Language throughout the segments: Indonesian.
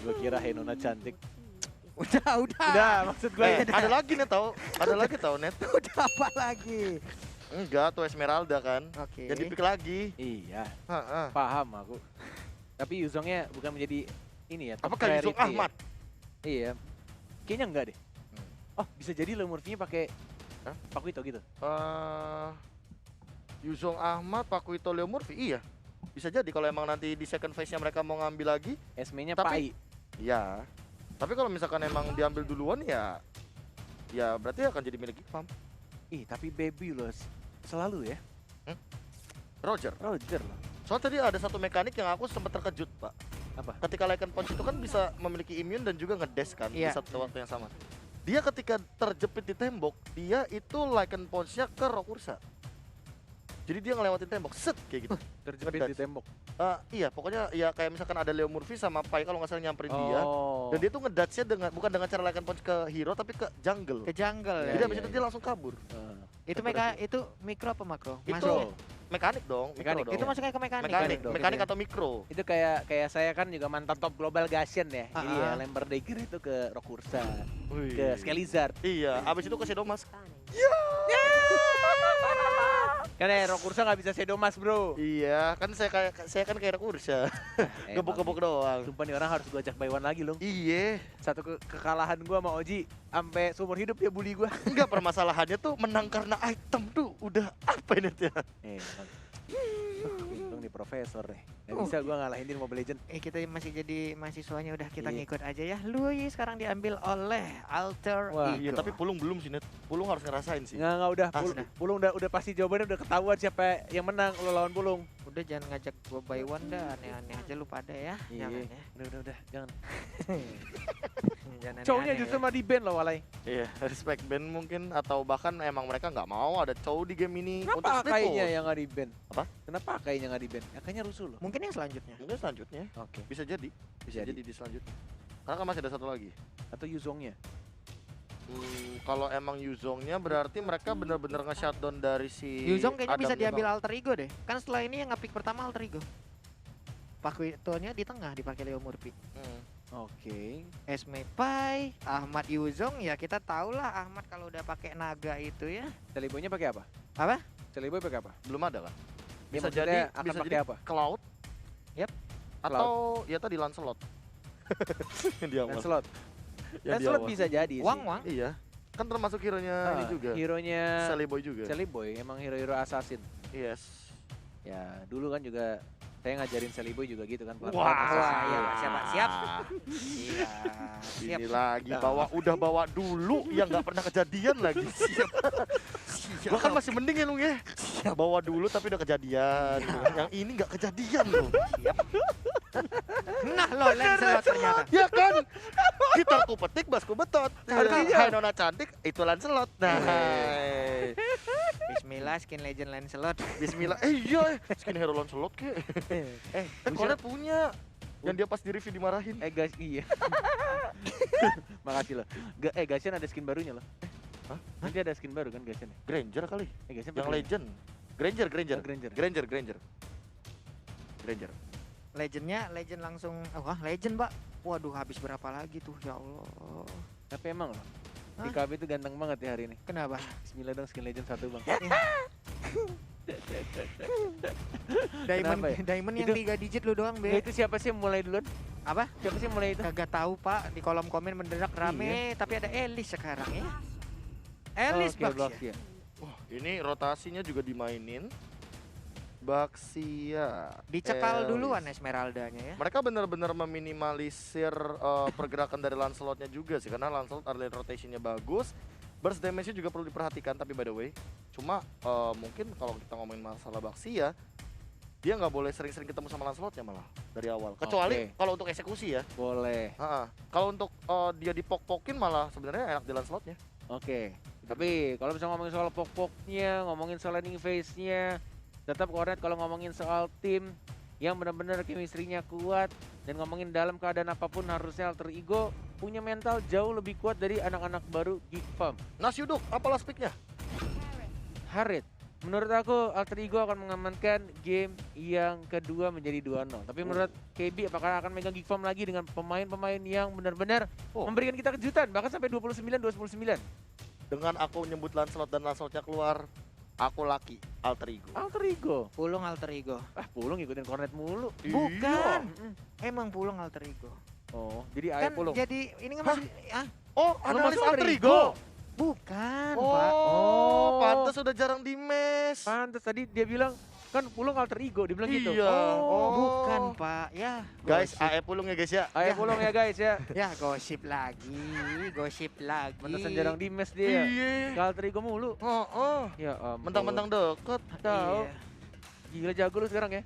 Gue kira Henona cantik. Udah. Maksud gue ya. Ada lagi nih tau, ada lagi tau net. Udah apa lagi? Enggak, tuh Esmeralda kan. Oke. Jadi pick lagi. Iya, Heeh. paham aku. Tapi Yuzongnya bukan menjadi ini ya, top Apakah Yusuf priority ya. Ahmad? Iya, kayaknya enggak deh. Oh, bisa jadi lo Murphy-nya pakai Hah? Pakuito gitu. Yuzong Ahmad, Pakuito, Leo Murphy, iya. Bisa jadi kalau emang nanti di second phase-nya mereka mau ngambil lagi, Esme-nya Tapi- Pai. ya. Tapi kalau misalkan emang diambil duluan ya berarti akan jadi milik Ipam. Ih, tapi baby loh selalu ya. Roger. Roger loh. Soalnya tadi ada satu mekanik yang aku sempat terkejut, Pak. Apa? Ketika Lycan Punch itu kan bisa memiliki immune dan juga ngedash kan di Iya. satu waktu yang sama. Dia ketika terjepit di tembok, dia itu Lycan Punch-nya ke Rokursa. Jadi dia ngelewatin tembok, set kayak gitu. Terjepit Ngedas. di tembok. Iya, pokoknya ya kayak misalkan ada Leo Murphy sama Pai kalau nggak salah nyamperin dia. Oh. Dan dia tuh ngedodge-nya dengan bukan dengan cara Lycan Punch ke hero tapi ke jungle. Ke jungle Jadi ya. abis itu dia langsung kabur. Itu mikro apa makro? Itu Masuk. mekanik dong, Mekanik. mikro Itu dong. masuknya ke mekanik. Mekanik, dong. mekanik atau mikro. Itu kayak saya kan juga mantan top global Gashen ya. Jadi Ah, ya Lember Dagger itu ke Rokursa, Wih. ke Skelizard. Iya, abis itu ke Sedomas. Kan ya Rokursa nggak bisa Sedomas, Bro. Iya, kan saya kan kayak Kursa. Gebuk-gebuk doang. Sumpah nih orang harus gua ajak buy one lagi loh. Iya. Satu kekalahan gua sama Oji sampai seumur hidup dia bully gua. Enggak, permasalahannya tuh menang karena item tuh udah apa ini ya? Untung nih profesor deh. Gak bisa gua ngalahin di Mobile Legends. Kita masih jadi mahasiswanya, udah kita Iya. ngikut aja ya. Lui sekarang diambil oleh Alter Wah, Ego. Iya, tapi Pulung belum sih, Net. Pulung harus ngerasain sih. Nggak udah. Ah, Pulung, sudah. Pulung udah pasti jawabannya udah ketahuan siapa yang menang lo lawan Pulung. Udah jangan ngajak gua buy one dah, aneh-aneh aja lu pada ya. Iya. Jangan ya. Udah, jangan. Jangan Cowoknya aneh-aneh justru ya. mah di ban loh Walai. Iya, respect band mungkin atau bahkan emang mereka nggak mau ada cowok di game ini untuk Kenapa split kayaknya pool. yang nggak di ban? Apa? Kenapa kayaknya nggak di ban? Ya, kayaknya rusuh loh. Mungkin yang selanjutnya. Mungkin selanjutnya Oke. bisa jadi Jadi. di selanjutnya. Karena kan masih ada satu lagi. Atau Yuzongnya. Kalau emang Yuzongnya berarti mereka benar-benar nge-shutdown dari si Yuzong kayaknya bisa Adamnya diambil bang. Alter Ego deh. Kan setelah ini yang nge-pick pertama Alter Ego. Pakuitonya di tengah dipakai Leo Murphy. Oke. Esme Pai, Ahmad Yuzong ya kita tahu lah Ahmad kalau udah pakai naga itu ya. Celiboynya pakai apa? Apa? Celiboy pakai apa? Belum ada kan? Ya, Bisa maksudnya jadi akan bisa pakai jadi apa? Cloud. Yap. Atau ya tadi Lancelot. Dia Lancelot. Yang di Lancelot awal. bisa jadi sih. Wang. Iya. Kan termasuk hero-nya ini juga. Hero-nya Sally Boy juga. Celiboy emang hero-hero assassin. Yes. Ya, dulu kan juga saya ngajarin Sally Boy juga gitu kan. Wah, Wah, iya, siap. Iya. Siap. Ini lagi udah bawa dulu yang nggak pernah kejadian lagi. Siap. Bahkan masih mending ya Lung ya. Bawa dulu tapi udah kejadian. Yang ini nggak kejadian loh. Nah, lo Lancelot ternyata. Ya kan? Kita ku petik, basku betot. Artinya- Hai nona cantik, itu Lancelot. Nah, Bismillah skin legend Lancelot. Bismillah. Iya, skin hero Lancelot ke. Kan Koret punya. Yang dia pas di review dimarahin. guys, iya. Makasih loh. Gashen ada skin barunya loh. Hah? Nanti ada skin baru kan Gashen ya? Granger kali. Gashen Yang pakai- legend. Granger. Oh, Granger. Granger. Legendnya legend langsung. Wah, legend, Pak. Waduh, habis berapa lagi tuh? Ya Allah. Tapi emang loh. Hah? IKB itu ganteng banget ya hari ini. Kenapa? Bismillah dong skin legend 1 bang. Diamond, Kenapa ya? diamond yang Itu- 3 digit lu doang, Ya, Be. itu siapa sih yang mulai duluan? Apa? Siapa sih yang mulai itu? Kagak tahu, Pak. Di kolom komen mendadak rame, tapi ada Elis sekarang ya. Elis Kill Bucks Blocks ya. ya. Wah, ini rotasinya juga dimainin. Baxia. Dicekal Elis. duluan Esmeraldanya ya. Mereka benar-benar meminimalisir pergerakan dari Lancelotnya juga sih, karena Lancelot early rotationnya bagus. Burst damage-nya juga perlu diperhatikan, tapi by the way, cuma mungkin kalau kita ngomongin masalah Baxia, dia nggak boleh sering-sering ketemu sama Lancelotnya malah dari awal. Kecuali Oke. kalau untuk eksekusi ya. Boleh. Kalau untuk dia dipok-pokin malah sebenarnya enak di Lancelotnya. Oke. Tapi kalau bisa ngomongin soal pok-poknya, ngomongin soal landing phase-nya, tetap Kornet kalau ngomongin soal tim yang benar-benar chemistry-nya kuat dan ngomongin dalam keadaan apapun harusnya Alter Ego punya mental jauh lebih kuat dari anak-anak baru Geek Farm. Nasyuduk, apa last pick-nya? Harit. Menurut aku Alter Ego akan mengamankan game yang kedua menjadi 2-0. Tapi menurut KB apakah akan megang Geek Farm lagi dengan pemain-pemain yang benar-benar memberikan kita kejutan bahkan sampai 29-29. Dengan aku menyebut Lancelot dan Lancelotnya keluar, aku laki Alter Ego. Alter Ego. Pulung Alter Ego. Pulung ngikutin Cornet mulu. Bukan. Mm-mm. Emang Pulung Alter Ego. Oh, jadi Kan ayo Pulung. jadi ini nggak masih Oh, Lu ada masuk Alter Ego. bukan, Oh, Pak. pantas udah jarang di mes. Pantes tadi dia bilang kan Pulung Alter Ego, dia bilang gitu. Iya. Oh, bukan, Pak. Ya, Guys, gosip. AE Pulung ya guys ya. Ayo Pulung ya guys ya. Ya, gosip lagi, gosip lagi. Pantesan jarang di mes dia. Iya. Ke Alter Ego mulu. Oh. Ya ampun. Mentang-mentang deket. Tahu. Iya. Gila jago lu sekarang ya.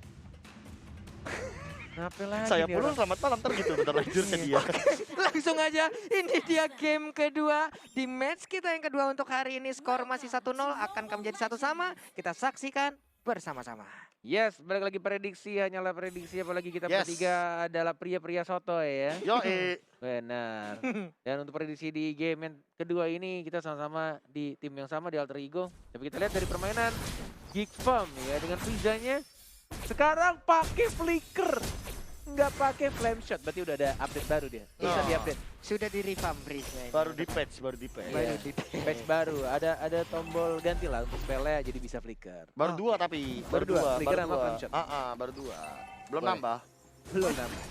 Kenapa lagi Saya nih Pulung orang? selamat malam, ntar gitu bentar lagi jurusnya dia. Langsung aja, ini dia game kedua di match kita yang kedua untuk hari ini. Skor masih 1-0, akankah menjadi 1-1? Kita saksikan bersama-sama. Yes, balik lagi prediksi, hanyalah prediksi apalagi kita Yes. bertiga adalah pria-pria sotoy ya. Yoi. Benar. Dan untuk prediksi di game yang kedua ini kita sama-sama di tim yang sama di Alter Ego. Tapi kita lihat dari permainan Geek Farm ya dengan Frieza-nya sekarang pakai flicker. Nggak pakai flame shot, berarti udah ada update baru dia. Bisa Oh. di-update. Sudah di revamp Breeze-nya ini. Baru di patch, baru di patch. Baru Iya. di Patch baru, ada tombol ganti lah untuk spellnya jadi bisa flicker. Baru Oh. dua tapi. Baru dua, flicker baru sama dua. flame shot. Baru dua. Belum Boleh. nambah. Belum nambah.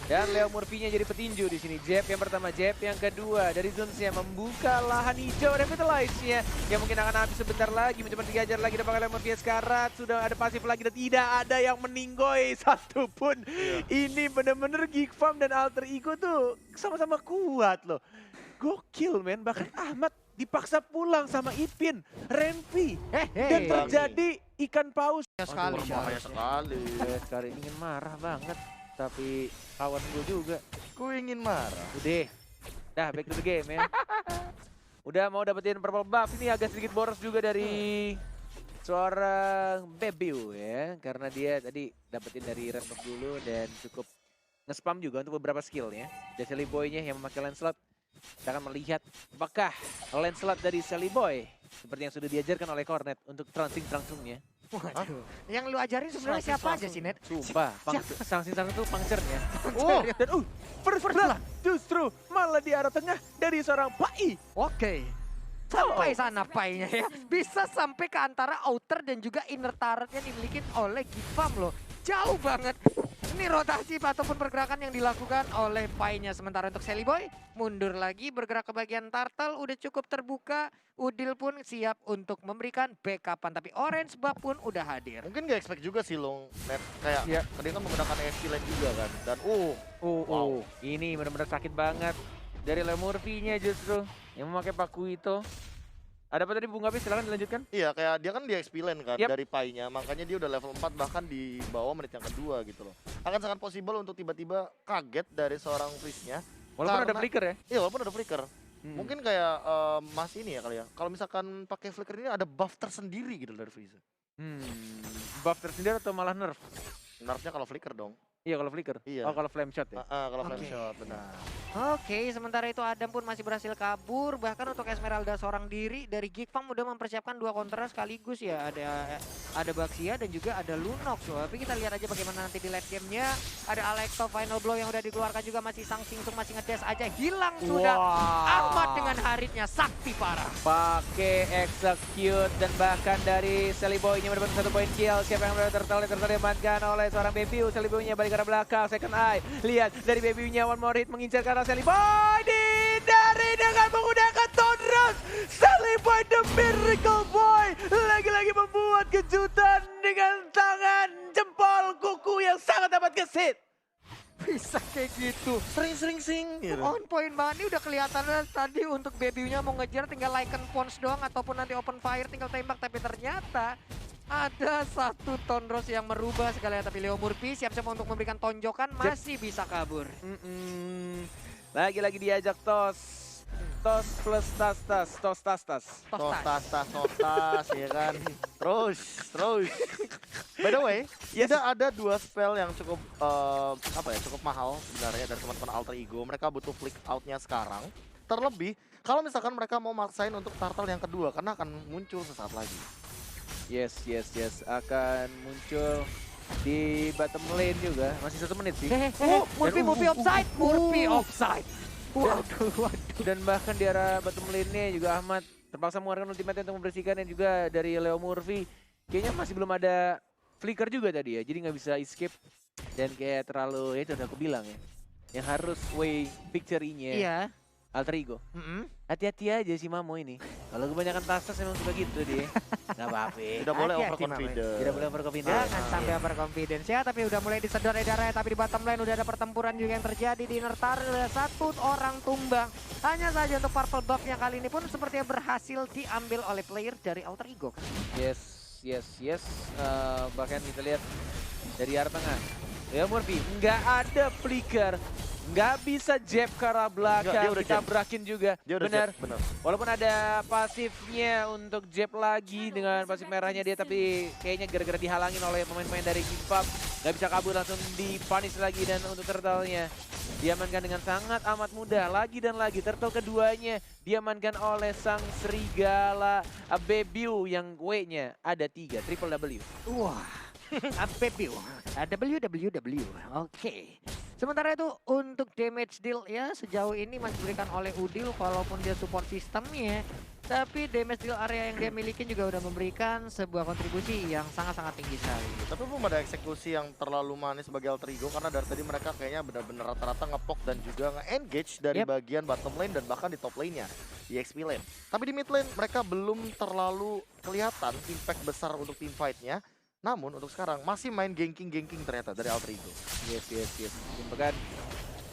Dan Leo Murphy-nya jadi petinju di sini. Jab yang pertama, jab yang kedua dari Zuns-nya membuka lahan hijau Revitalize-nya yang mungkin akan habis sebentar lagi, mencoba dihajar lagi dan pakai Leo Murphy sekarat. Sudah ada pasif lagi dan tidak ada yang meninggoy satupun. Ini bener-bener Geek Farm dan Alter Ego tuh sama-sama kuat loh. Gokil men, bahkan Ahmad dipaksa pulang sama Ipin, Renvi, dan Hehehe. terjadi ikan paus. Sekali, Berbahaya sekali. Saya sekarang ingin marah banget, tapi kawan gue juga. Ku ingin marah. Udah, dah back to the game ya. Udah mau dapetin purple buff, ini agak sedikit boros juga dari seorang Bebiu ya. Karena dia tadi dapetin dari red buff dulu dan cukup nge-spam juga untuk beberapa skillnya. Dan Sally Boy-nya yang memakai Lancelot. Kita akan melihat apakah Lancelot dari Sally Boy seperti yang sudah diajarkan oleh Cornet untuk transing-transungnya. Waduh. Yang lu ajarin sebenarnya siapa aja sih, Net? Sumpah, sanksi-sanksi itu pangcernya. Oh, Dan first blood justru malah di arah tengah dari seorang Pai. Oke. Sampai sana Pai-nya ya. Bisa sampai ke antara outer dan juga inner turret yang dimiliki oleh Geek Farm loh. Jauh banget. Ini rotasi ataupun pergerakan yang dilakukan oleh Pai-nya. Sementara untuk Sally Boy mundur lagi bergerak ke bagian turtle. Udah cukup terbuka. Udil pun siap untuk memberikan backupan. Tapi Orange Buff pun udah hadir. mungkin gak expect juga sih Long. Net kayak Iya. tadi kan menggunakan ESP lane juga kan. Dan Wow. Ini benar-benar sakit banget. Dari Lemurphy-nya justru yang memakai Paku itu. Ada apa tadi Bung Gapi? Silakan dilanjutkan. iya kayak dia kan di XP lane kan Yap. dari Pai-nya. Makanya dia udah level 4 bahkan di bawah menit yang kedua gitu loh. Akan sangat possible untuk tiba-tiba kaget dari seorang Freeze-nya. Walaupun ada Karena- flicker ya. Iya walaupun ada flicker. Mungkin kayak Mas ini ya kali ya. Kalau misalkan pakai flicker ini ada buff tersendiri gitu dari Freeze. Buff tersendiri atau malah nerf? Nerfnya kalau flicker dong. Iya kalau flicker. Iya. Oh kalau flame shot ya. Kalau flame Oke. shot benar. Oke, sementara itu Adam pun masih berhasil kabur. Bahkan untuk Esmeralda seorang diri dari Geek Farm udah mempersiapkan 2 kontra sekaligus ya. Ada Baxia dan juga ada Lunox. Loh. Tapi kita lihat aja bagaimana nanti di late game-nya. Ada Alekto Final Blow yang udah dikeluarkan juga, masih Singsung masih ngedes aja. Hilang sudah. Ahmad dengan haritnya sakti parah. Pakai execute dan bahkan dari Sally Boy-nya mendapatkan 1 poin kill. Siapa yang tertarik diamankan oleh seorang Bebiu. Sally Boy-nya balik ke arah belakang, second eye. Lihat dari Bebiu-nya one more hit mengincar ke arah Sally Boy. Dihindari dengan menggunakan Thunders. Sally Boy the Miracle Boy lagi-lagi membuat kejutan dengan tangan jempol kuku yang sangat dapat gesit. Bisa kayak gitu. Sering sing gitu. On point banget, ini udah kelihatan tadi untuk Bebiu-nya mau ngejar tinggal Lycan Pons doang ataupun nanti open fire tinggal tembak, tapi ternyata ada satu Tondros yang merubah segalanya. Tapi Leo Murphy siap-siap untuk memberikan tonjokan, masih bisa kabur. Lagi-lagi diajak tos. Tos plus tas-tas, tos tas-tas. Sotas ya kan. Terus. By the way, Yes. ada 2 spell yang cukup cukup mahal sebenarnya dari teman-teman Alter Ego. Mereka butuh flick out-nya sekarang. Terlebih kalau misalkan mereka mau maksain untuk turtle yang kedua karena akan muncul sesaat lagi. Yes. Akan muncul di bottom lane juga. Masih 1 menit sih. Murphy offside. Murphy offside. Waduh. Dan bahkan di arah bottom lane-nya juga Ahmad terpaksa mengeluarkan ultimate untuk membersihkan, dan juga dari Leo Murphy kayaknya masih belum ada flicker juga tadi ya. Jadi nggak bisa escape dan kayak terlalu, ya itu udah aku bilang ya. Yang harus way victory-nya Iya. Alter Ego. Hati-hati aja si Mamo ini. Kalau kebanyakan tasas memang suka gitu dia. Nggak apa-apa. Tidak boleh Hati-hati, overconfident. Tidak boleh overconfident. Jangan sampai overconfidence ya, tapi udah mulai disedot edarnya, tapi di bottom lane udah ada pertempuran juga yang terjadi di inner turret, ada 1 orang tumbang. Hanya saja untuk purple buff-nya kali ini pun sepertinya berhasil diambil oleh player dari Alter Ego kan. Yes. Bahkan kita lihat dari arah tengah. Ya Murphy, nggak ada flicker. Nggak bisa jab ke arah belakang, Nggak, dia udah ditabrakin juga. Dia udah Benar. jab, benar. Walaupun ada pasifnya untuk jab lagi dengan pasif merahnya dia, tapi kayaknya gara-gara dihalangin oleh pemain-pemain dari Gipap, nggak bisa kabur, langsung dipunish lagi. Dan untuk turtle-nya diamankan dengan sangat amat mudah. Lagi dan lagi turtle keduanya diamankan oleh sang serigala Bebiu yang W-nya ada 3, triple W. Wah, WWW. Oke. Sementara itu untuk damage deal ya sejauh ini masih diberikan oleh Udil walaupun dia support sistemnya. Tapi damage deal area yang dia miliki juga udah memberikan sebuah kontribusi yang sangat-sangat tinggi sekali. Tapi belum ada eksekusi yang terlalu manis bagi Alter Ego, karena dari tadi mereka kayaknya benar-benar rata-rata ngepok dan juga nge-engage dari bagian bottom lane dan bahkan di top lane-nya, di XP lane. Tapi di mid lane mereka belum terlalu kelihatan impact besar untuk team fight-nya. Namun untuk sekarang masih main ganking ternyata dari Alter Ego. Yes. Bahkan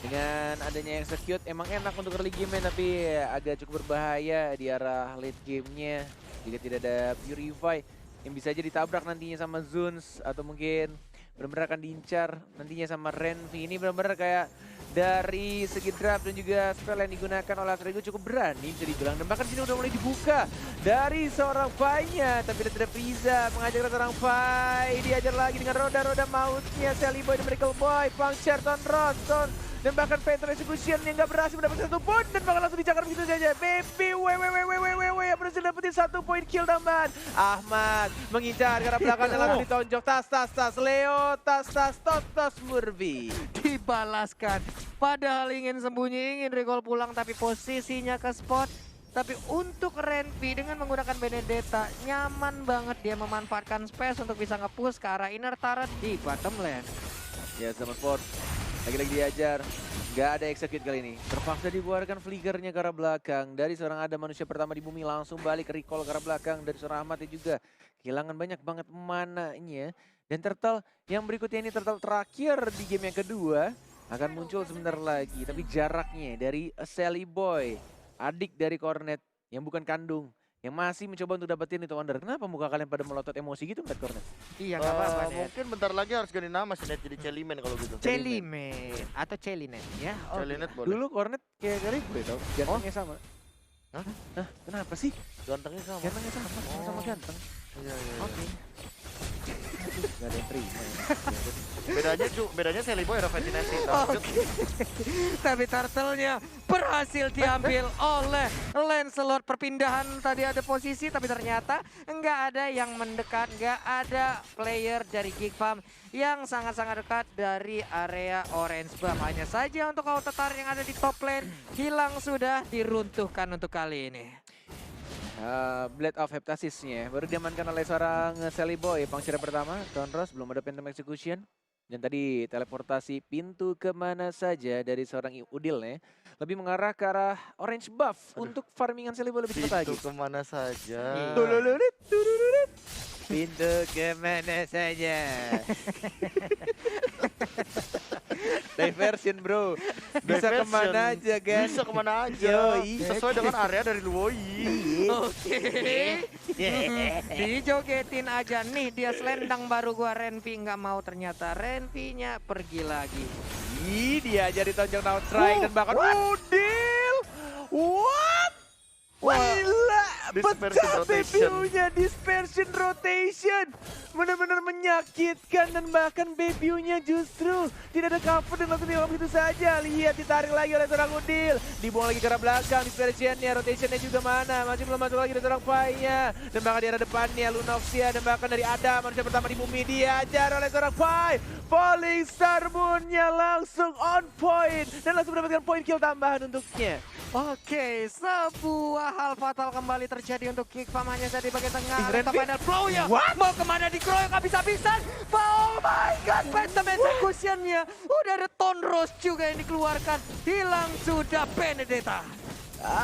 dengan adanya execute emang enak untuk early game, tapi agak cukup berbahaya di arah late game-nya jika tidak ada Purify yang bisa aja ditabrak nantinya sama Zuns, atau mungkin benar-benar akan diincar nantinya sama Renvi. Ini benar-benar kayak dari segi draft dan juga spell yang digunakan oleh Alter Ego cukup berani bisa dibilang. Dan bahkan sini udah mulai dibuka dari seorang Fai-nya, tapi tidak Frieza mengajak seorang Fai, diajar lagi dengan roda-roda mautnya Sally Boy dan Miracle Boy, Puncture, Roston, dan bahkan Fatal Execution yang gak berhasil mendapatkan 1 poin, dan bahkan langsung dicakar begitu saja. Baby yang berhasil dapetin 1 poin kill tambahan. Ahmad mengincar ke arah belakang dan langsung ditonjok. Tas Leo, tas Murphy. Dibalaskan. Padahal ingin sembunyi, ingin recall pulang, tapi posisinya ke spot. Tapi untuk Renvi dengan menggunakan Benedetta, nyaman banget dia memanfaatkan space untuk bisa nge-push ke arah inner turret di bottom lane. Ya sama Sport, lagi-lagi diajar. Gak ada execute kali ini. Terpaksa dikeluarkan flickernya ke arah belakang. Dari seorang ada manusia pertama di bumi langsung balik recall ke arah belakang. Dari seorang Ahmad juga kehilangan banyak banget mananya. Dan turtle yang berikutnya ini turtle terakhir di game yang kedua akan muncul sebentar lagi. Tapi jaraknya dari Sally Boy, adik dari Cornet yang bukan kandung, yang masih mencoba untuk dapetin itu Wonder. Kenapa muka kalian pada melotot emosi gitu ngeliat Cornet? Iya nggak apa-apa Net. Mungkin bentar lagi harus ganti nama sih Net, jadi Celimen kalau gitu. Celimen atau Celinet ya. Celinet boleh. Dulu Cornet kayak kali gue tau, gantengnya sama. Hah? Kenapa sih? Gantengnya sama. Gantengnya sama ganteng. Iya. Oke. Gak ada yang terima. Bedanya Sally Boy ada ventilasi. Tapi turtle-nya berhasil diambil oleh Lancelot. Perpindahan tadi ada posisi, tapi ternyata nggak ada yang mendekat, nggak ada player dari Geek Farm yang sangat-sangat dekat dari area orange buff. Hanya saja untuk auto turret yang ada di top lane hilang, sudah diruntuhkan untuk kali ini. Blade of Heptasisnya baru diamankan oleh seorang Sally Boy. Puncture pertama, Tonros, belum ada Phantom Execution. Dan tadi teleportasi pintu kemana saja dari seorang Udil ya. Lebih mengarah ke arah orange buff. Untuk farmingan Sally Boy lebih cepat lagi. Pintu kemana saja. Pintu kemana saja. Diversion bro. Bisa Diversion. kemana aja kan. Bisa kemana aja. Yoi. Sesuai dengan area dari Luoi. Oke. Dijogetin aja nih, dia selendang baru gua Renvi nggak mau, ternyata Renvi-nya pergi lagi. Ih, dia jadi tonjok down strike dan bahkan Udil. What? Gila, Dispersion Pecah rotation. BBU-nya, dispersion rotation. Benar-benar menyakitkan dan bahkan BBU-nya justru tidak ada cover dan langsung dilakukan begitu saja. Lihat ditarik lagi oleh seorang Udil. Dibuang lagi ke arah belakang, dispersionnya, rotationnya juga mana. Masih belum masuk lagi dari seorang Pai-nya. Dan bahkan di arah depannya Lunoxia dan bahkan dari Adam, manusia pertama di bumi diajar oleh seorang Pai. Falling Star Moon-nya langsung on point dan langsung mendapatkan poin kill tambahan untuknya. Oke, sebuah hal fatal kembali terjadi untuk Geek Farm hanya saja di bagian tengah. Ih, Atau Renvi. final flow ya. What? Mau kemana dikeroyok habis-habisan. Oh my god, Phantom Execution-nya. Udah ada Tonros juga yang dikeluarkan. Hilang sudah Benedetta.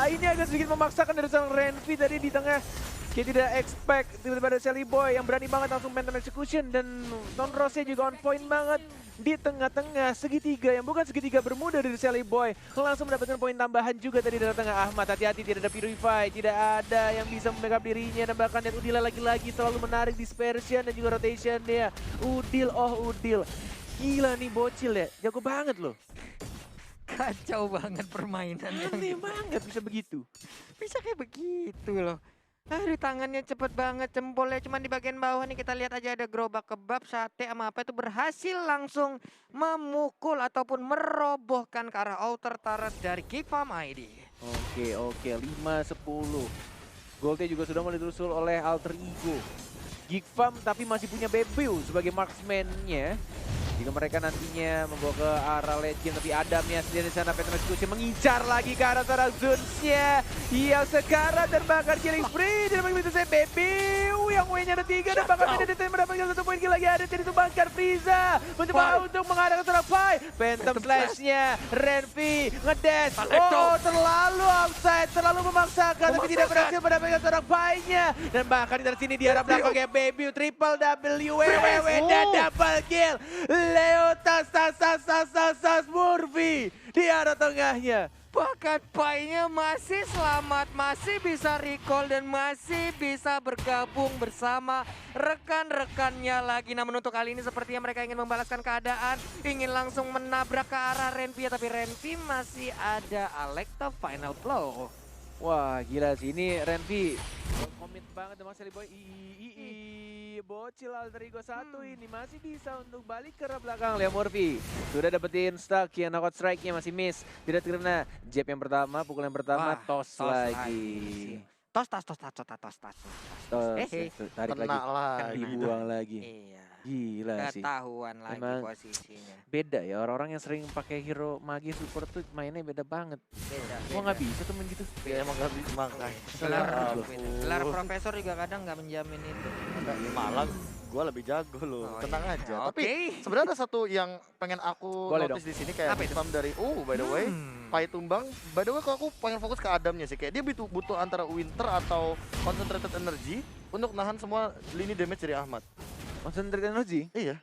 Ini agak sedikit memaksakan dari seorang Renvi tadi di tengah. Kita tidak expect tiba-tiba ada Sally Boy yang berani banget langsung Phantom Execution dan Tonrosnya juga on point banget di tengah-tengah segitiga yang bukan segitiga bermuda dari Sally Boy. Langsung mendapatkan poin tambahan juga tadi dari tengah Ahmad. Hati-hati tidak ada Purify, tidak ada yang bisa membackup dirinya dan bahkan lihat Udil lagi-lagi selalu menarik dispersion dan juga rotation dia. Udil, oh Udil. Gila nih bocil ya, jago banget loh. Kacau banget permainan. Aneh banget bisa begitu. Bisa kayak begitu loh. Aduh, tangannya cepet banget, jempolnya cuman di bagian bawah nih kita lihat aja ada gerobak kebab, sate sama apa itu berhasil langsung memukul ataupun merobohkan ke arah outer turret dari Geek Farm ID. Oke, 5-10. Goldnya juga sudah mulai disusul oleh Alter Ego. Geek Farm tapi masih punya Bebeu sebagai marksman-nya. Jika mereka nantinya membawa ke arah Legend, tapi Adamnya sendiri di sana, Phantom Execution mengincar lagi ke arah seorang Zuns-nya yang sekarang terbakar killing spree. Dan begitu saya Bebeu yang W-nya ada 3 dan bahkan Benedetta yang mendapatkan 1 poin kill lagi ada jadi ditumbangkan Frieza mencoba untuk mengarah ke seorang Pai. Phantom Slash-nya Renvi ngedash. Oh, terlalu outside, terlalu memaksakan tapi tidak berhasil mendapatkan seorang Pai-nya. Dan bahkan dari sini di arah belakangnya Bebeu triple WWW dan double kill. Leo tas Murphy di arah tengahnya. Bahkan Pai-nya masih selamat, masih bisa recall dan masih bisa bergabung bersama rekan-rekannya lagi. Namun untuk kali ini sepertinya mereka ingin membalaskan keadaan, ingin langsung menabrak ke arah Renvi, tapi Renvi masih ada Alekta final blow. Wah gila sih ini Renvi komit banget sama Sally Boy. Bocil Alter Ego 1 ini masih bisa untuk balik ke arah belakang. Leo Murphy sudah dapetin stuck yang knockout strike-nya masih miss. Tidak terkena jab yang pertama, pukul yang pertama. Wah, tos lagi. Tos. Tarik Kena lagi. lagi. Dibuang lagi. Iya. Gila sih. Ketahuan lagi Emang posisinya. Beda ya orang-orang yang sering pakai hero magi support tuh mainnya beda banget. Beda. Gua nggak bisa tuh main gitu. Ya emang gak bisa makanya. Gelar, ampun. gelar profesor juga kadang nggak menjamin itu. Malah gue lebih jago loh, Oh, tenang iya. aja. Oke. Tapi sebenarnya ada satu yang pengen aku Boleh notice di sini kayak Apa itu? Geek dari by the way, Pai tumbang. By the way kalau aku pengen fokus ke Adamnya sih, kayak dia butuh antara Winter atau Concentrated Energy untuk nahan semua lini damage dari Ahmad. Concentrate energy. Iya.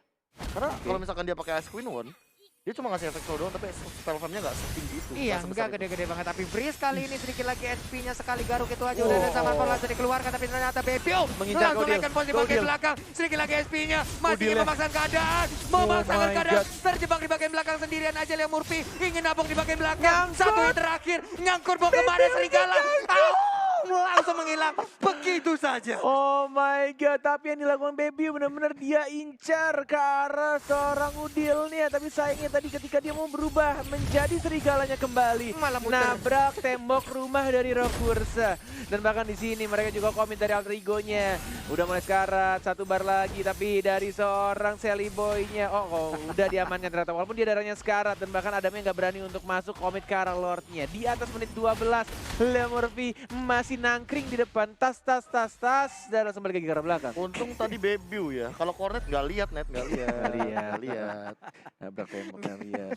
Karena kalau misalkan dia pakai Ice Queen One, dia cuma ngasih efek slow down tapi spell farm-nya nggak setinggi itu. Iya, nggak sebesar enggak itu. gede-gede banget. Tapi Breeze kali ini sedikit lagi SP-nya sekali garuk itu aja. Udah ada zaman langsung dikeluarkan, tapi ternyata Bebeu Mengincar langsung Godil. naikkan pos di bagian belakang. Sedikit lagi SP-nya masih Godil ingin ya. memaksakan keadaan. Memaksakan my keadaan. God. Terjebak di bagian belakang sendirian aja Leo Murphy. Ingin nabung di bagian belakang. Satu yang terakhir. Nyangkut mau kemana serigala. Langsung menghilang. Begitu saja. Oh my god, tapi yang dilakukan Baby benar-benar dia incar ke arah seorang Udilnya. Tapi sayangnya tadi ketika dia mau berubah menjadi serigalanya kembali, Malah muter. nabrak tembok rumah dari Rokursa. Dan bahkan di sini mereka juga komit dari Alter Ego-nya. Udah mulai sekarat, satu bar lagi, tapi dari seorang Sally Boy-nya. Oh, udah diamankan ternyata. Walaupun dia darahnya sekarat dan bahkan Adamnya nggak berani untuk masuk komit ke arah Lord-nya. Di atas menit 12, Leo Murphy masih nangkring di depan, tas, dan langsung balik ke arah belakang. Untung tadi Bebeu ya. Kalau Cornet nggak lihat net, nggak lihat. Nabrak tembok, nggak lihat.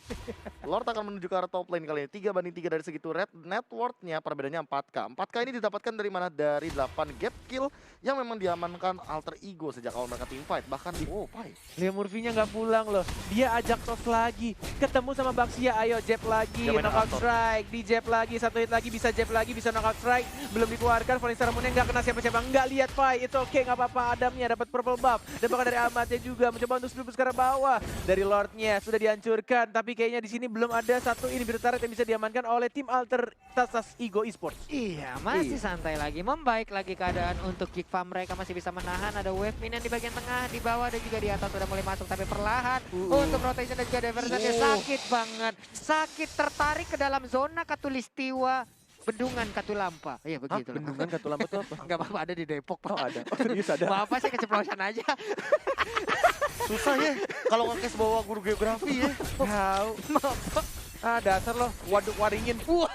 Lord akan menuju ke arah top lane kali ini. 3-3 dari segi turret. Net worth-nya perbedaannya 4K. 4K ini didapatkan dari mana? Dari 8 gap kill yang memang diamankan Alter Ego sejak awal mereka team fight. Bahkan Pai. Leo Murphy-nya nggak pulang loh. Dia ajak tos lagi. Ketemu sama Baxia, ayo jab lagi, Dia main knockout Astor. strike. Di jab lagi, satu hit lagi, bisa jab lagi, bisa knockout strike. Belum belum dikeluarkan. Falling Star Moon nggak kena siapa-siapa, nggak lihat Pai. It's okay, nggak apa-apa. Adamnya dapat purple buff. Dan bahkan dari Amatnya juga mencoba untuk split ke arah bawah. Dari Lordnya sudah dihancurkan, tapi kayaknya di sini belum ada satu inhibitor turret yang bisa diamankan oleh tim Alter Tastas Ego Esports. Iya, masih santai lagi, membaik lagi keadaan untuk Geek Farm. Mereka masih bisa menahan, ada wave minion di bagian tengah, di bawah dan juga di atas sudah mulai masuk. Tapi perlahan untuk rotation dan juga diversionnya sakit banget. Sakit tertarik ke dalam zona Katulistiwa. Bendungan Katulampa. Iya begitu. Bendungan Katulampa itu apa? Enggak apa-apa, ada di Depok, Pak. Oh ada. Oh serius ada. Maaf, Pak, saya keceplosan aja. Susah ya kalau ngekes bawa guru geografi ya. Tahu. Maaf, Pak. Ah dasar loh, Waduk Waringin. Wah,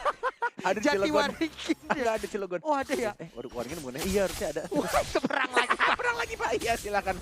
Ada di Jati Cilegon. Waringin. Ada di Cilegon. Oh, ada ya? Waduk Waringin bukan? Iya harusnya ada. Wah, seberang lagi, Pak. Perang lagi Pak, iya silakan.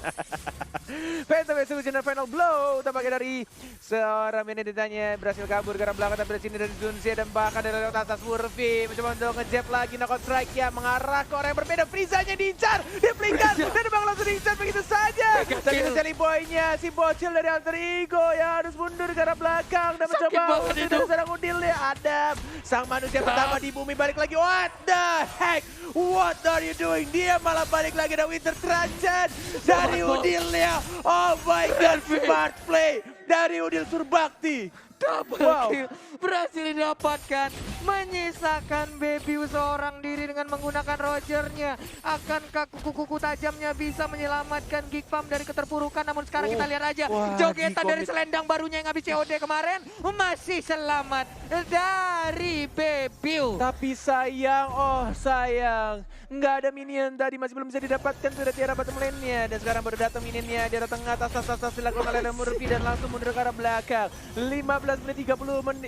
Phantom Executioner Final Blow tampaknya dari seorang Benedetanya berhasil kabur ke arah belakang, tapi dari sini dari Zunzia dan bahkan dari atas Wurfi mencoba untuk ngejab lagi knockout strike ya, mengarah ke orang yang berbeda. Frizanya diincar, diplikan dan bang langsung diincar begitu saja. Tapi itu Sally Boy-nya, si bocil dari Alter Ego yang harus mundur ke arah belakang dan mencoba untuk dan serang udilnya. Adam, sang manusia pertama di bumi balik lagi. What the heck? What are you doing? Dia malah balik lagi dari Winter Transit dari udilnya. Oh my god, smart play dari Udil Surbakti. Double kill berhasil didapatkan, menyisakan Bebiu seorang diri dengan menggunakan Rogernya. Akankah kuku-kuku tajamnya bisa menyelamatkan Geek Farm dari keterpurukan? Namun sekarang kita lihat aja, Jogeta dari selendang barunya yang habis COD kemarin masih selamat dari Bebiu. Tapi sayang, oh sayang, nggak ada minion tadi, masih belum bisa didapatkan sudah tiara bottom lane-nya. Dan sekarang baru datang minionnya, dia datang atas dilakukan oleh Murphy dan langsung mundur ke arah belakang. 15 menit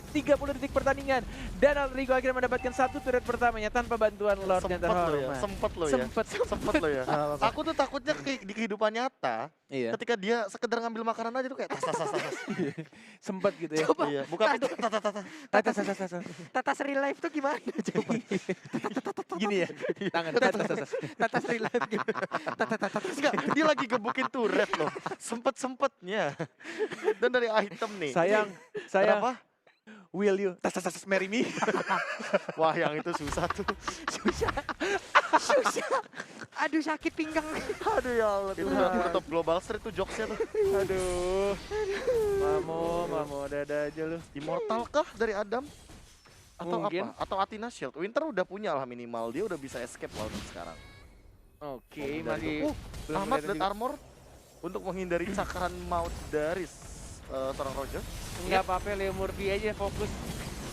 30 detik pertandingan dan Alter Ego akhirnya mendapatkan satu turret pertamanya tanpa bantuan Lord yang terhormat. Sempet lo ya. Aku tuh takutnya di kehidupan nyata, Iya. ketika dia sekedar ngambil makanan aja tuh kayak tas. Sempat gitu ya. Coba. Iya, buka pintu Tas. Tatas real life tuh gimana? Coba. Gini ya. Tangan. Tatas real life gimana? Enggak, dia lagi gebukin turret loh. Sempet-sempetnya. Dan dari item nih. Sayang. Kenapa? Will you tas marry me? Wah, yang itu susah tuh. Susah. Aduh, sakit pinggang. Aduh ya Allah, itu udah top global street tuh jokesnya tuh. Aduh. Mamo, ada aja lu. Immortal kah dari Adam? Atau Mungkin. apa? Atau Athena Shield? Winter udah punya lah minimal, dia udah bisa escape lah untuk sekarang. Oke, Dari masih itu. belum Ahmad kelihatan Death juga. Armor untuk menghindari cakaran maut dari seorang Roger. Enggak apa-apa, Leo Murphy aja fokus.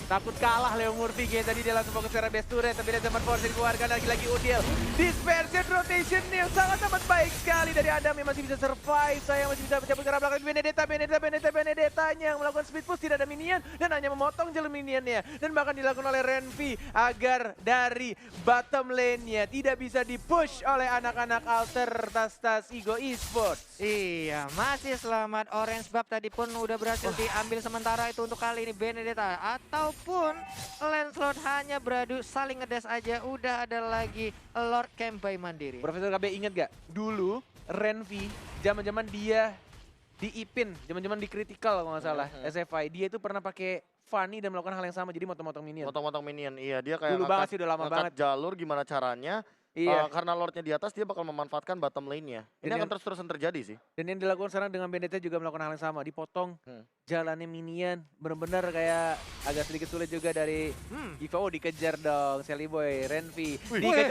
Takut kalah Leo Murphy kayak tadi dia langsung fokus ke arah best turret, tapi dia sempat force dikeluarkan lagi Udil. Dispersion rotation yang sangat amat baik sekali dari Adam yang masih bisa survive. Saya masih bisa cabut ke arah belakang Benedetta-nya yang melakukan speed push, tidak ada minion dan hanya memotong jalur minionnya. Dan bahkan dilakukan oleh Renvi agar dari bottom lane-nya tidak bisa dipush oleh anak-anak Alter Tastas Ego Esports. Iya, masih selamat. Orange Buff tadi pun udah berhasil diambil sementara itu untuk kali ini Benedetta. Ataupun Lancelot hanya beradu saling ngedes aja. Udah ada lagi Lord Campbell mandiri. Profesor KB inget gak? Dulu Renvi, zaman-zaman dia di Ipin, zaman-zaman di Critical kalau nggak salah, SFI, dia itu pernah pakai Fanny dan melakukan hal yang sama, jadi motong-motong minion. Motong-motong minion, iya dia kayak Dulu banget sih, udah lama banget. jalur gimana caranya. Iya. Karena Lordnya di atas, dia bakal memanfaatkan bottom lane-nya. Ini Dan akan terus-terusan terjadi sih. Dan yang dilakukan sekarang dengan Benedetta juga melakukan hal yang sama, dipotong jalannya minion, bener-bener kayak agak sedikit sulit juga dari Ivo. Dikejar dong, Sally Boy, Renvi.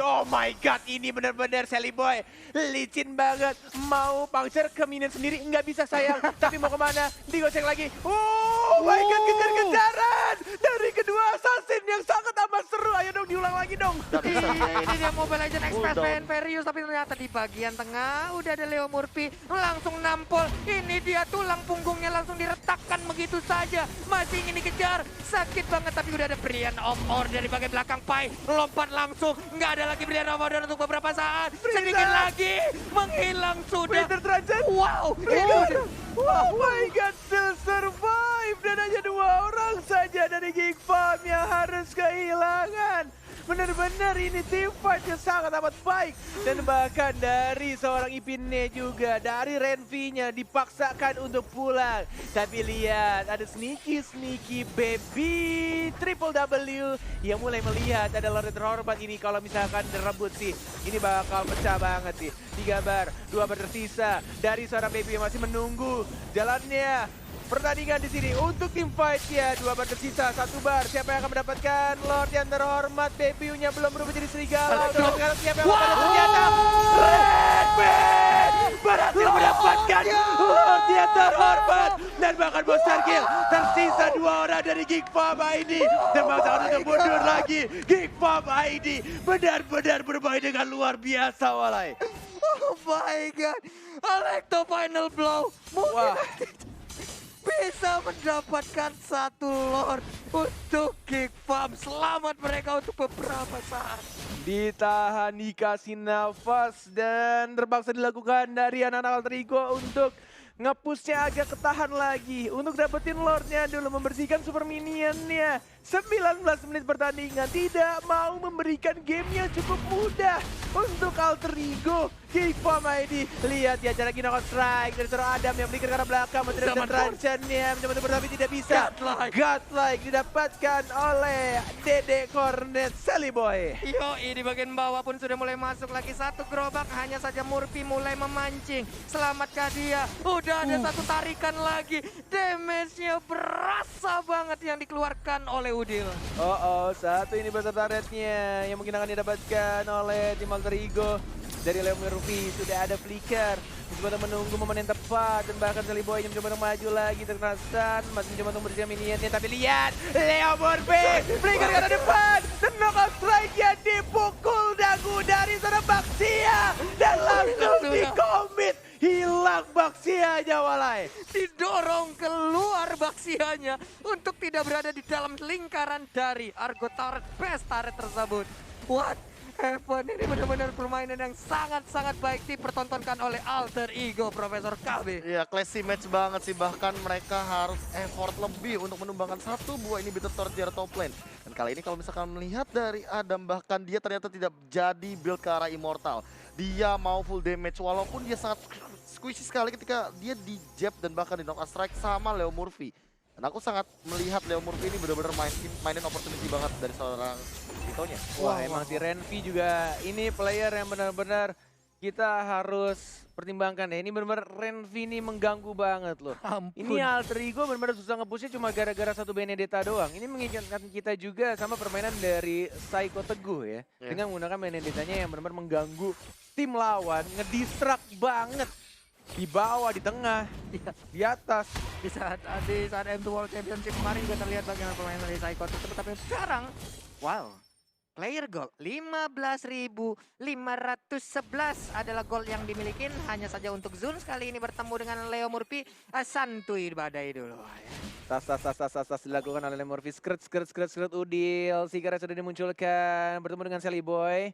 Oh my god, ini bener-bener Sally Boy, licin banget. Mau puncture ke minion sendiri, nggak bisa sayang. Tapi mau kemana? Digocek lagi. Oh my god, kejar-kejaran dari kedua assassin yang sangat amat seru. Ayo dong, diulang lagi dong. Ini dia Mobile Legends Express main Verius, tapi ternyata di bagian tengah udah ada Leo Murphy langsung nampol. Ini dia tulang punggungnya langsung diretakkan begitu saja. Masih ingin dikejar, sakit banget, tapi udah ada Brian of Order dari bagian belakang. Pai lompat langsung, nggak ada lagi Brian of Order untuk beberapa saat. Sedikit lagi menghilang sudah. Winter Transit. Wow, Oh my god, still survive. Dan hanya 2 orang saja dari Geek Farm yang harus kehilangan Benar-benar ini team fight yang sangat amat baik. Dan bahkan dari seorang Ipinnya juga, dari Renvi-nya dipaksakan untuk pulang. Tapi lihat, ada sneaky baby Triple W yang mulai melihat ada Lord terhormat ini. Kalau misalkan direbut sih, ini bakal pecah banget sih. 3 bar, 2 bar tersisa dari seorang baby yang masih menunggu jalannya. Pertandingan di sini untuk tim fight ya, 2 bar tersisa, 1 bar. Siapa yang akan mendapatkan Lord yang terhormat? Baby-nya belum berubah jadi serigala. Untuk sekarang siapa yang akan senjata? Redman berhasil mendapatkan Lord yang terhormat dan bahkan Monster Kill. Tersisa 2 orang dari Geek Farm ID dan bangsa untuk mundur lagi. Geek Farm ID benar-benar bermain dengan luar biasa, walai. Oh my god, Alekto final blow. Wah. Bisa mendapatkan 1 Lord untuk Geek Farm. Selamat mereka untuk beberapa saat. Ditahan, dikasih nafas dan terpaksa dilakukan dari anak-anak Alter Ego untuk nge-pushnya agak ketahan lagi. Untuk dapetin Lordnya dulu, membersihkan super minionnya. 19 menit pertandingan, tidak mau memberikan game yang cukup mudah untuk Alter Ego. Geek Farm ID, lihat ya cara Kinokon Strike dari seorang Adam yang berikan ke arah belakang. Mencoba transitionnya, mencoba tapi tidak bisa. Godlike didapatkan oleh Dede Cornet Sally Boy. Yoi, di bagian bawah pun sudah mulai masuk lagi 1 gerobak. Hanya saja Murphy mulai memancing. Selamatkah dia? Udah ada 1 tarikan lagi. Damage-nya berasa banget yang dikeluarkan oleh Udil. Satu ini beserta rednya yang mungkin akan didapatkan oleh tim Alter Ego. Dari Leo Murphy sudah ada flicker, mencoba menunggu momen yang tepat dan bahkan Sally Boy yang mencoba maju lagi terkena stun, masih mencoba untuk bersihkan minionnya. Tapi lihat Leo Murphy flicker ke arah depan dan knockout strike-nya dipukul dagu dari seorang Baxia dan langsung di-commit. Hilang Baxianya, walai. Didorong keluar Baxianya untuk tidak berada di dalam lingkaran dari Argo Turret Best Turret tersebut. What? Heaven, ini benar-benar permainan yang sangat-sangat baik dipertontonkan oleh Alter Ego Profesor KB. Iya, classy match banget sih. Bahkan mereka harus effort lebih untuk menumbangkan 1 buah inhibitor tertiar top lane. Dan kali ini kalau misalkan melihat dari Adam, bahkan dia ternyata tidak jadi build ke arah Immortal. Dia mau full damage walaupun dia sangat squishy sekali ketika dia di jab dan bahkan di knockout strike sama Leo Murphy. Dan aku sangat melihat Leo Murphy ini benar-benar mainin opportunity banget dari seorang Vitonya. Wah, emang si Renvi juga ini player yang benar-benar kita harus pertimbangkan ya. Ini benar-benar Renvi ini mengganggu banget loh. Ampun. Ini Alter Ego benar-benar susah nge-pushnya cuma gara-gara 1 Benedetta doang. Ini mengingatkan kita juga sama permainan dari Psycho Teguh ya. Dengan menggunakan Benedettanya yang benar-benar mengganggu tim lawan, ngedistract banget. Di bawah, di tengah, di atas. Di saat M2 World Championship kemarin juga terlihat bagaimana permainan dari Psycho tersebut. Tapi sekarang, wow. Player goal 15.511 adalah gol yang dimiliki. Hanya saja untuk Zun kali ini bertemu dengan Leo Murphy. Santuy badai dulu. Tas dilakukan oleh Murphy. Skirt Udil. Sigara sudah dimunculkan. Bertemu dengan Sally Boy.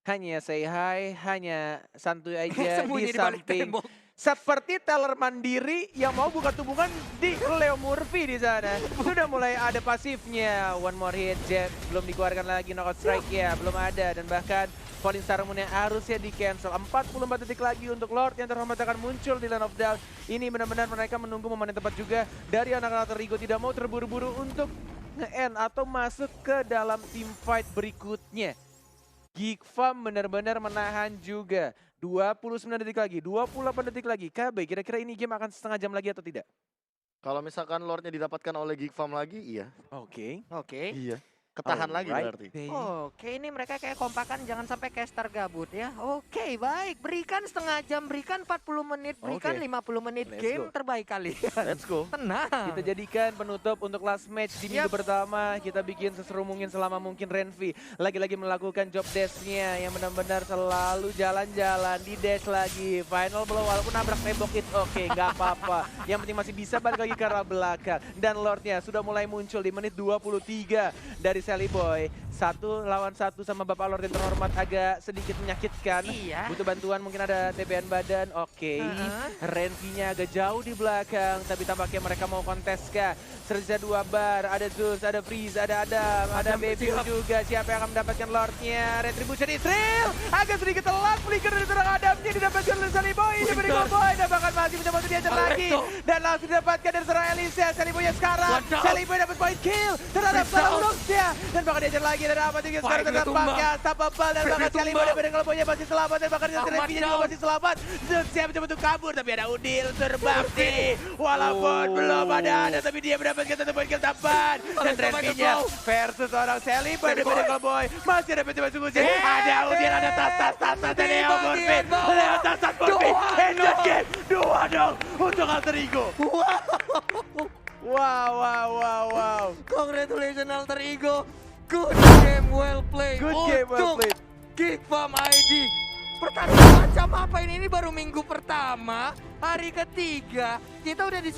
Hanya say hi, hanya santuy aja di samping. Seperti teller mandiri yang mau buka tumbukan di Leo Murphy di sana. Sudah mulai ada pasifnya. One more hit, Jet belum dikeluarkan lagi, knockout strike ya belum ada. Dan bahkan Falling Star Moon yang harusnya di cancel. 44 detik lagi untuk Lord yang terhormat akan muncul di Land of Dawn. Ini benar-benar mereka menunggu momen yang tepat juga dari anak-anak Alter Ego. Tidak mau terburu-buru untuk nge-end atau masuk ke dalam team fight berikutnya. Geek Farm benar-benar menahan juga. 29 detik lagi, 28 detik lagi. KB, kira-kira ini game akan setengah jam lagi atau tidak? Kalau misalkan Lordnya didapatkan oleh Geek Farm lagi, iya. Oke. Iya. Ketahan lagi berarti. Oke, ini mereka kayak kompakan, jangan sampai caster gabut ya. Oke, baik. Berikan setengah jam, berikan 40 menit, berikan 50 menit. Game terbaik kali. Let's go. Tenang. Kita jadikan penutup untuk last match di minggu pertama. Kita bikin seseru mungkin selama mungkin Renvi. Lagi-lagi melakukan job dash-nya yang benar-benar selalu jalan-jalan di dash lagi. Final blow walaupun nabrak tembok itu oke, nggak apa-apa. Yang penting masih bisa balik lagi ke arah belakang. Dan Lordnya sudah mulai muncul di menit 23 dari Sally Boy. 1 lawan 1 sama Bapak Lord yang terhormat agak sedikit menyakitkan. Iya. Butuh bantuan, mungkin ada TBN badan. Oke. Renvi-nya agak jauh di belakang, tapi tampaknya mereka mau kontes kah? Tersisa 2 bar, ada Zeus, ada Freeze, ada Adam, ada Baby juga. Siapa yang akan mendapatkan Lordnya? Retribution Israel agak sedikit telat, flicker dari seorang Adamnya didapatkan oleh Saliboy. Diberi Boy, dan bahkan masih mencoba untuk diajar lagi. Dan langsung didapatkan dari seorang Elisa. Saliboy sekarang, Saliboy dapat point kill terhadap Salurusnya. Dan bahkan diajar lagi dari apa juga sekarang terdapatnya. Tapabal dan bahkan Saliboy dari Boynya masih selamat. Dan bahkan Renvi juga masih selamat. Zeus siap mencoba untuk kabur, tapi ada Udil terbakti. Walaupun belum ada, tapi dia mendapatkan 1 point kill tambahan. Dan Renvi-nya versus seorang Saliboy dari Boy. Masih ada mencoba sungguh. Ada Udil, ada tas dari Leo Morfin. Leo tas Morfin. End the game. 2 dong untuk Alter Ego. Wow. Congratulations Alter Ego. Good game well played. Good game well played. Geekfam ID. Pertandingan macam apa ini? Ini baru minggu pertama, hari ketiga. Kita udah di